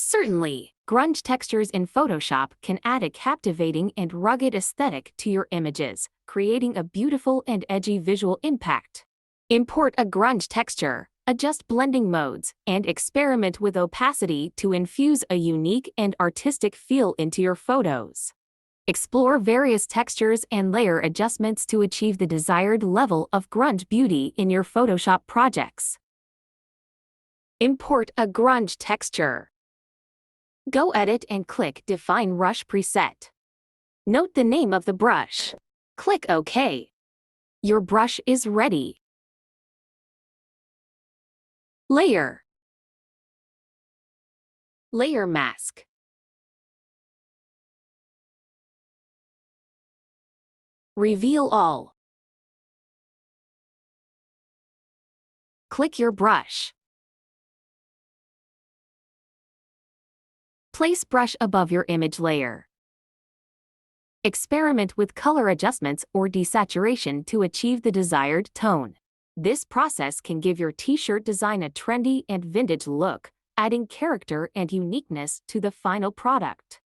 Certainly, grunge textures in Photoshop can add a captivating and rugged aesthetic to your images, creating a beautiful and edgy visual impact. Import a grunge texture, adjust blending modes, and experiment with opacity to infuse a unique and artistic feel into your photos. Explore various textures and layer adjustments to achieve the desired level of grunge beauty in your Photoshop projects. Import a grunge texture. Go Edit and click Define Brush Preset. Note the name of the brush. Click OK. Your brush is ready. Layer. Layer mask. Reveal all. Click your brush. Place brush above your image layer. Experiment with color adjustments or desaturation to achieve the desired tone. This process can give your t-shirt design a trendy and vintage look, adding character and uniqueness to the final product.